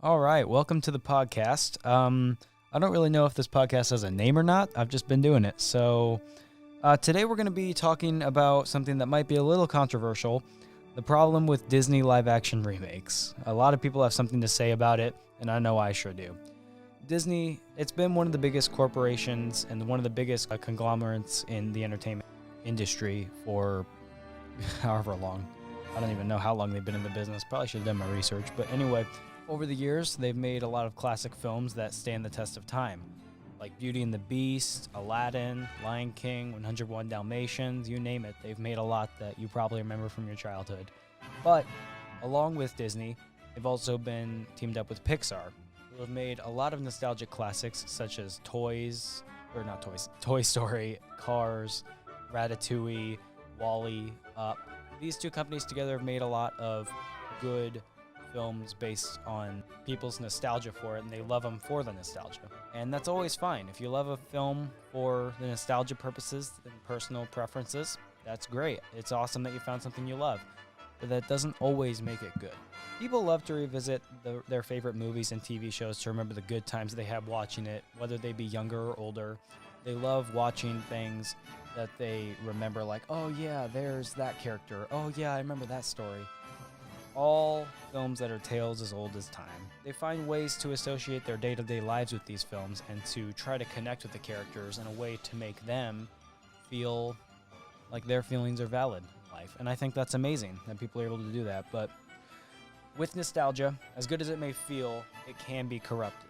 All right, welcome to the podcast. I don't really know if this podcast has a name or not. I've just been doing it. So today we're going to be talking about something that might be a little controversial, the problem with Disney live-action remakes. A lot of people have something to say about it, and I know I sure do. Disney, it's been one of the biggest corporations and one of the biggest conglomerates in the entertainment industry for however long. I don't even know how long they've been in the business. Probably should have done my research. But anyway, over the years, they've made a lot of classic films that stand the test of time, like Beauty and the Beast, Aladdin, Lion King, 101 Dalmatians, you name it. They've made a lot that you probably remember from your childhood. But along with Disney, they've also been teamed up with Pixar, who have made a lot of nostalgic classics such as Toy Story, Cars, Ratatouille, WALL-E, Up. These two companies together have made a lot of good films based on people's nostalgia for it, and they love them for the nostalgia. And that's always fine. If you love a film for the nostalgia purposes and personal preferences, that's great. It's awesome that you found something you love, but that doesn't always make it good. People love to revisit their favorite movies and TV shows to remember the good times they had watching it, whether they be younger or older. They love watching things that they remember, like, oh yeah, there's that character. Oh yeah, I remember that story. All films that are tales as old as time. They find ways to associate their day-to-day lives with these films and to try to connect with the characters in a way to make them feel like their feelings are valid in life. And I think that's amazing that people are able to do that. But with nostalgia, as good as it may feel, it can be corrupted.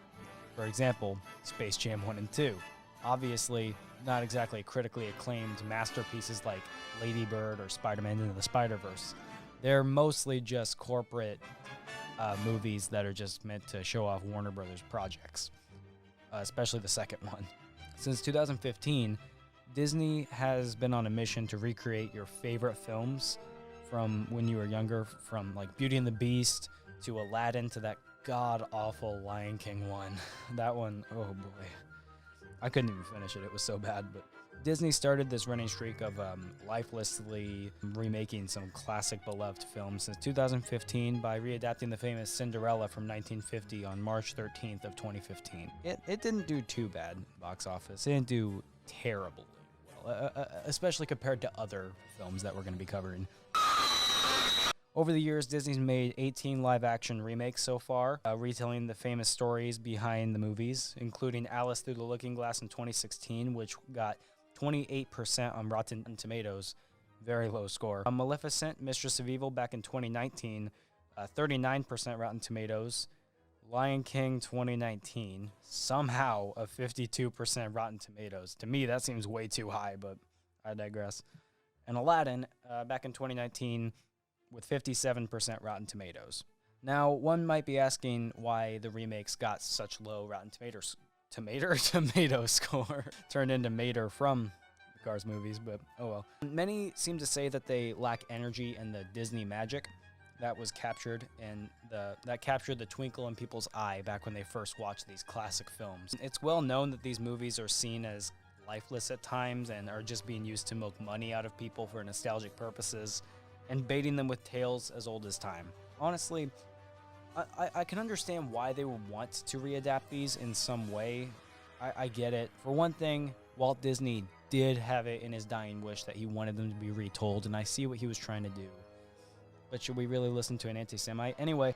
For example, Space Jam 1 and 2. Obviously, not exactly critically acclaimed masterpieces like Lady Bird or Spider-Man Into the Spider-Verse. They're mostly just corporate movies that are just meant to show off Warner Brothers projects, especially the second one. Since 2015, Disney has been on a mission to recreate your favorite films from when you were younger, from like Beauty and the Beast to Aladdin to that god-awful Lion King one. That one, oh boy. I couldn't even finish it. It was so bad, but Disney started this running streak of lifelessly remaking some classic beloved films since 2015 by readapting the famous Cinderella from 1950 on March 13th of 2015. It didn't do too bad box office. It didn't do terribly well, especially compared to other films that we're going to be covering. Over the years, Disney's made 18 live-action remakes so far, retelling the famous stories behind the movies, including Alice Through the Looking Glass in 2016, which got 28% on Rotten Tomatoes, very low score. Maleficent, Mistress of Evil back in 2019, 39% Rotten Tomatoes. Lion King 2019, somehow a 52% Rotten Tomatoes. To me, that seems way too high, but I digress. And Aladdin, back in 2019, with 57% Rotten Tomatoes. Now, one might be asking why the remakes got such low Rotten Tomatoes tomato score turned into Mater from the Cars movies, but oh well. Many seem to say that they lack energy and the Disney magic that was captured, and that captured the twinkle in people's eye back when they first watched these classic films. It's well known that these movies are seen as lifeless at times and are just being used to milk money out of people for nostalgic purposes and baiting them with tales as old as time. Honestly, I can understand why they would want to readapt these in some way. I get it. For one thing, Walt Disney did have it in his dying wish that he wanted them to be retold, and I see what he was trying to do. But should we really listen to an anti-Semite? Anyway,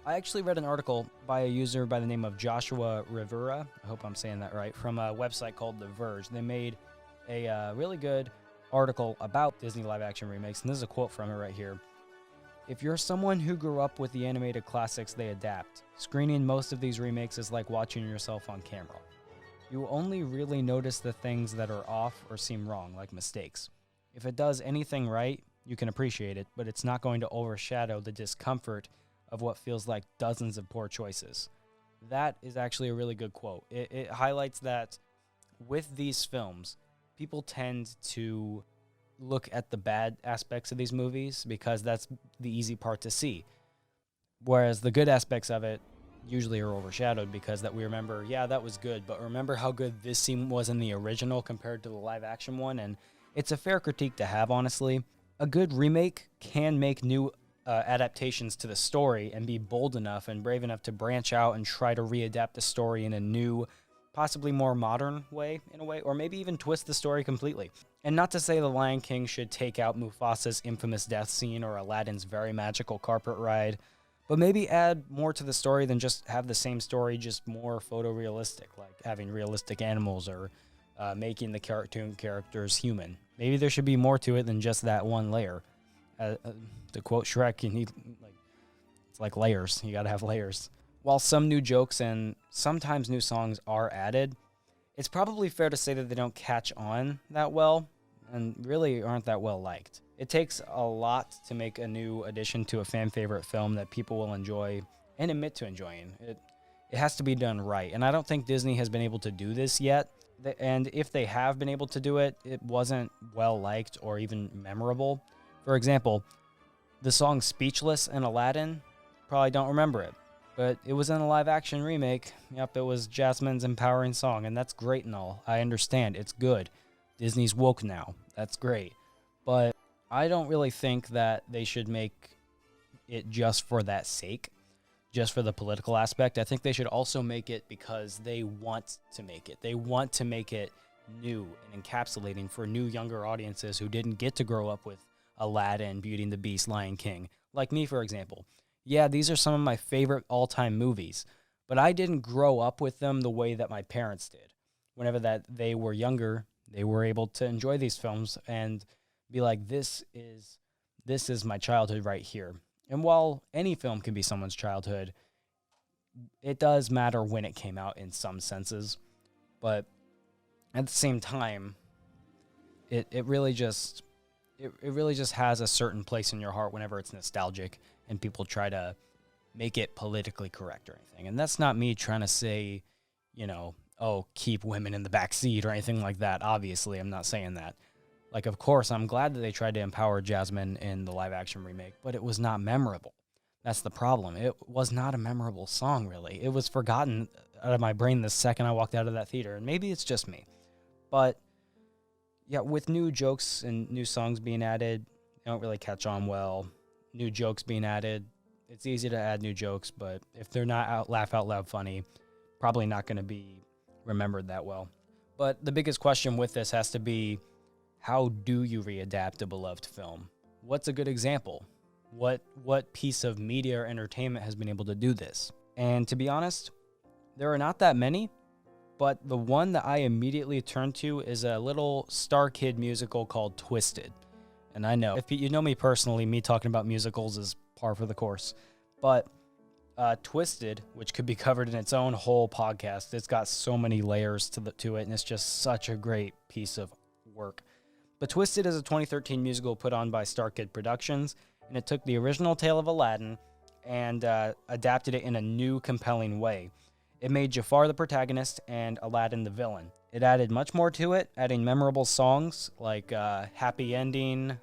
I actually read an article by a user by the name of Joshua Rivera, I hope I'm saying that right, from a website called The Verge. They made a really good article about Disney live-action remakes, and this is a quote from it right here. If you're someone who grew up with the animated classics they adapt, screening most of these remakes is like watching yourself on camera. You only really notice the things that are off or seem wrong, like mistakes. If it does anything right, you can appreciate it, but it's not going to overshadow the discomfort of what feels like dozens of poor choices. That is actually a really good quote. It highlights that with these films, people tend to look at the bad aspects of these movies because that's the easy part to see. Whereas the good aspects of it usually are overshadowed because that we remember, yeah, that was good, but remember how good this scene was in the original compared to the live action one? And it's a fair critique to have, honestly. A good remake can make new adaptations to the story and be bold enough and brave enough to branch out and try to readapt the story in a new, possibly more modern way, in a way, or maybe even twist the story completely. And not to say The Lion King should take out Mufasa's infamous death scene or Aladdin's very magical carpet ride, but maybe add more to the story than just have the same story, just more photorealistic, like having realistic animals or making the cartoon characters human. Maybe there should be more to it than just that one layer. To quote Shrek, you need it's like layers. You gotta have layers. While some new jokes and sometimes new songs are added, it's probably fair to say that they don't catch on that well and really aren't that well liked. It takes a lot to make a new addition to a fan favorite film that people will enjoy and admit to enjoying. It has to be done right, and I don't think Disney has been able to do this yet. And if they have been able to do it, it wasn't well liked or even memorable. For example, the song Speechless in Aladdin, probably don't remember it, but it was in a live action remake. Yep, it was Jasmine's empowering song, and that's great and all. I understand, it's good. Disney's woke now, that's great. But I don't really think that they should make it just for that sake, just for the political aspect. I think they should also make it because they want to make it. They want to make it new and encapsulating for new, younger audiences who didn't get to grow up with Aladdin, Beauty and the Beast, Lion King. Like me, for example. Yeah, these are some of my favorite all-time movies, but I didn't grow up with them the way that my parents did. Whenever that they were younger, they were able to enjoy these films and be like, this is my childhood right here. And while any film can be someone's childhood, it does matter when it came out in some senses. But at the same time, it really just has a certain place in your heart whenever it's nostalgic and people try to make it politically correct or anything. And that's not me trying to say, oh, keep women in the back seat or anything like that. Obviously, I'm not saying that. Like, of course, I'm glad that they tried to empower Jasmine in the live-action remake, but it was not memorable. That's the problem. It was not a memorable song, really. It was forgotten out of my brain the second I walked out of that theater, and maybe it's just me. But, yeah, with new jokes and new songs being added, they don't really catch on well. New jokes being added, it's easy to add new jokes, but if they're not laugh out loud funny, probably not going to be remembered that well. But the biggest question with this has to be, how do you readapt a beloved film? What's a good example? What piece of media or entertainment has been able to do this? And to be honest, there are not that many, but the one that I immediately turned to is a little Star Kid musical called Twisted. And I know, if you know me personally, me talking about musicals is par for the course. But Twisted, which could be covered in its own whole podcast, it's got so many layers to it, and it's just such a great piece of work. But Twisted is a 2013 musical put on by Star Kid Productions, and it took the original tale of Aladdin and adapted it in a new, compelling way. It made Jafar the protagonist and Aladdin the villain. It added much more to it, adding memorable songs like Happy Ending,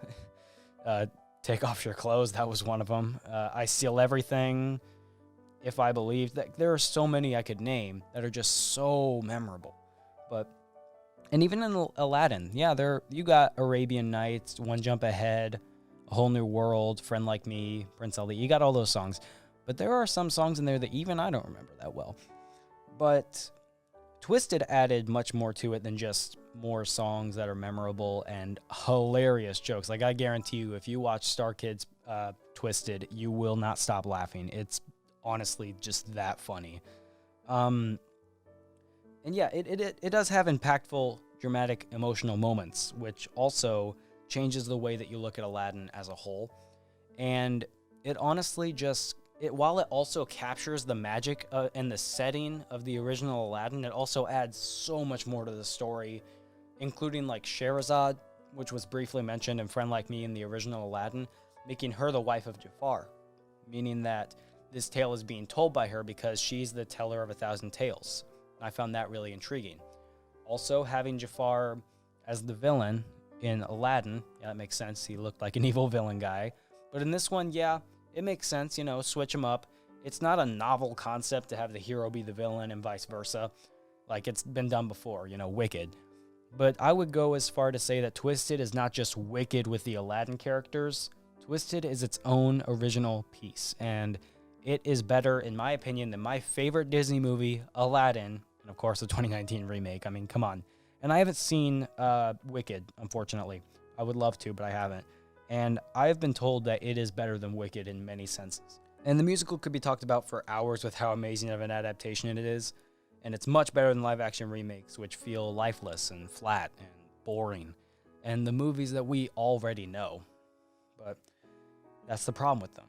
Take Off Your Clothes, that was one of them, I Seal Everything, If I Believe. There are so many I could name that are just so memorable. And even in Aladdin, yeah, you got Arabian Nights, One Jump Ahead, A Whole New World, Friend Like Me, Prince Ali. You got all those songs. But there are some songs in there that even I don't remember that well. But Twisted added much more to it than just more songs that are memorable and hilarious jokes. Like, I guarantee you, if you watch Star Kids Twisted, you will not stop laughing. It's honestly just that funny. And yeah, it does have impactful, dramatic, emotional moments, which also changes the way that you look at Aladdin as a whole. And it honestly while it also captures the magic and the setting of the original Aladdin, it also adds so much more to the story, including like Sherazade, which was briefly mentioned in Friend Like Me in the original Aladdin, making her the wife of Jafar, meaning that this tale is being told by her because she's the teller of 1,000 tales. I found that really intriguing. Also, having Jafar as the villain in Aladdin, yeah, that makes sense. He looked like an evil villain guy. But in this one, yeah, it makes sense, switch him up. It's not a novel concept to have the hero be the villain and vice versa. Like, it's been done before, Wicked. But I would go as far to say that Twisted is not just Wicked with the Aladdin characters. Twisted is its own original piece, and it is better, in my opinion, than my favorite Disney movie, Aladdin, and of course the 2019 remake. I mean, come on. And I haven't seen Wicked, unfortunately. I would love to, but I haven't. And I've been told that it is better than Wicked in many senses. And the musical could be talked about for hours with how amazing of an adaptation it is. And it's much better than live-action remakes, which feel lifeless and flat and boring. And the movies that we already know. But that's the problem with them.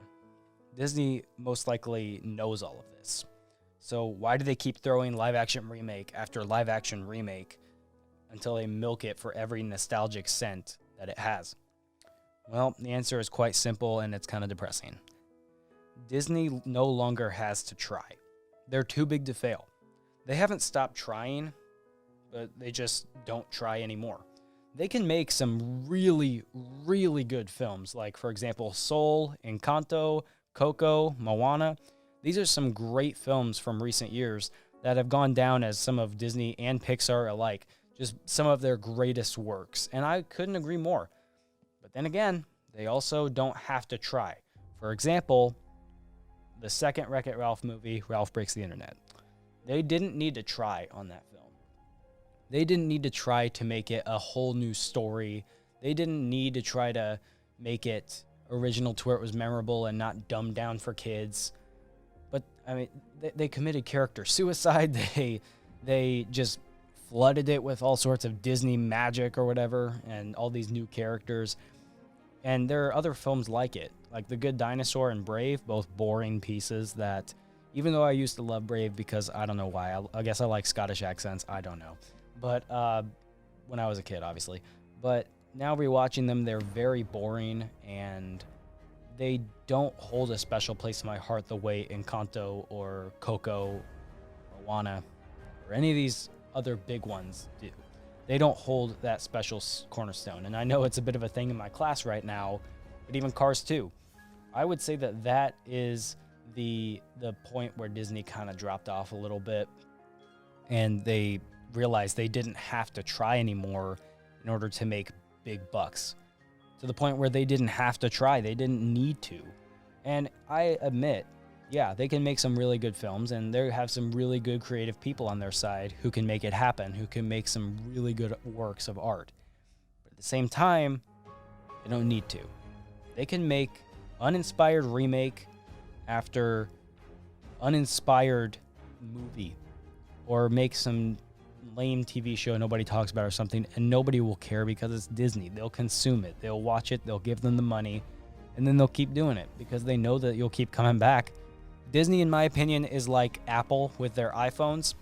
Disney most likely knows all of this. So why do they keep throwing live-action remake after live-action remake until they milk it for every nostalgic scent that it has? Well, the answer is quite simple, and it's kind of depressing. Disney no longer has to try. They're too big to fail. They haven't stopped trying, but they just don't try anymore. They can make some really, really good films, like, for example, Soul, Encanto, Coco, Moana. These are some great films from recent years that have gone down as some of Disney and Pixar alike, just some of their greatest works, and I couldn't agree more. But then again, they also don't have to try. For example, the second Wreck-It Ralph movie, Ralph Breaks the Internet. They didn't need to try on that film. They didn't need to try to make it a whole new story. They didn't need to try to make it original to where it was memorable and not dumbed down for kids. But, I mean, they committed character suicide. They just flooded it with all sorts of Disney magic or whatever and all these new characters. And there are other films like it, like The Good Dinosaur and Brave, both boring pieces that, even though I used to love Brave because I don't know why, I guess I like Scottish accents, I don't know. But when I was a kid, obviously. But now rewatching them, they're very boring, and they don't hold a special place in my heart the way Encanto or Coco, Moana, or any of these other big ones do. They don't hold that special cornerstone. And I know it's a bit of a thing in my class right now, but even Cars 2. I would say that that is the point where Disney kind of dropped off a little bit, and they realized they didn't have to try anymore in order to make big bucks. To the point where they didn't have to try. They didn't need to. And I admit, yeah, they can make some really good films, and they have some really good creative people on their side who can make it happen, who can make some really good works of art. But at the same time, they don't need to. They can make uninspired remake after uninspired movie, or make some lame TV show nobody talks about or something, and nobody will care because it's Disney. They'll consume it. They'll watch it. They'll give them the money, and then they'll keep doing it because they know that you'll keep coming back. Disney, in my opinion, is like Apple with their iPhones.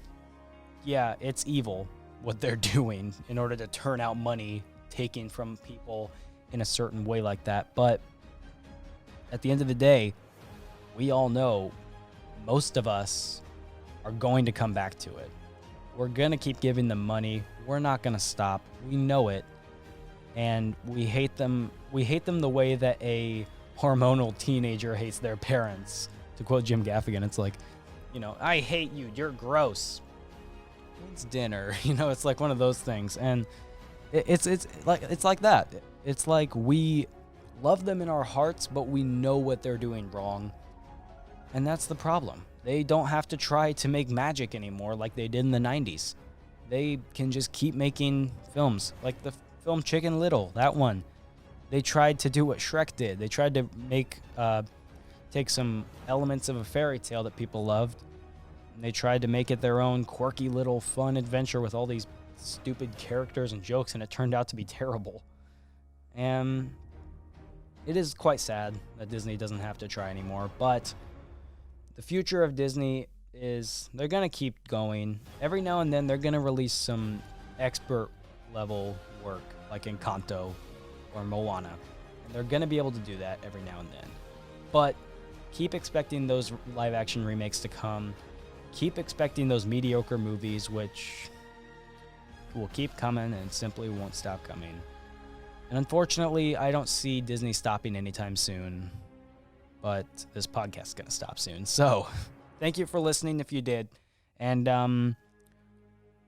Yeah, it's evil what they're doing in order to turn out money taken from people in a certain way like that. But at the end of the day, we all know most of us are going to come back to it. We're going to keep giving them money. We're not going to stop. We know it. And we hate them. We hate them the way that a hormonal teenager hates their parents. To quote Jim Gaffigan, it's like, I hate you. You're gross. When's dinner? It's like one of those things. And it's like that. It's like we love them in our hearts, but we know what they're doing wrong. And that's the problem. They don't have to try to make magic anymore like they did in the 90s. They can just keep making films, like the film Chicken Little, that one. They tried to do what Shrek did. They tried to take some elements of a fairy tale that people loved, and they tried to make it their own quirky little fun adventure with all these stupid characters and jokes, and it turned out to be terrible. And it is quite sad that Disney doesn't have to try anymore, but the future of Disney is they're going to keep going. Every now and then, they're going to release some expert-level work, like Encanto or Moana. And they're going to be able to do that every now and then. But keep expecting those live-action remakes to come. Keep expecting those mediocre movies, which will keep coming and simply won't stop coming. And unfortunately, I don't see Disney stopping anytime soon. But this podcast is going to stop soon. So, thank you for listening if you did. And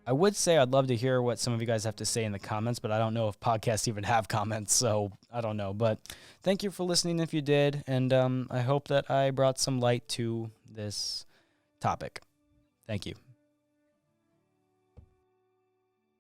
I would say I'd love to hear what some of you guys have to say in the comments, but I don't know if podcasts even have comments, so I don't know. But thank you for listening if you did, and I hope that I brought some light to this topic. Thank you.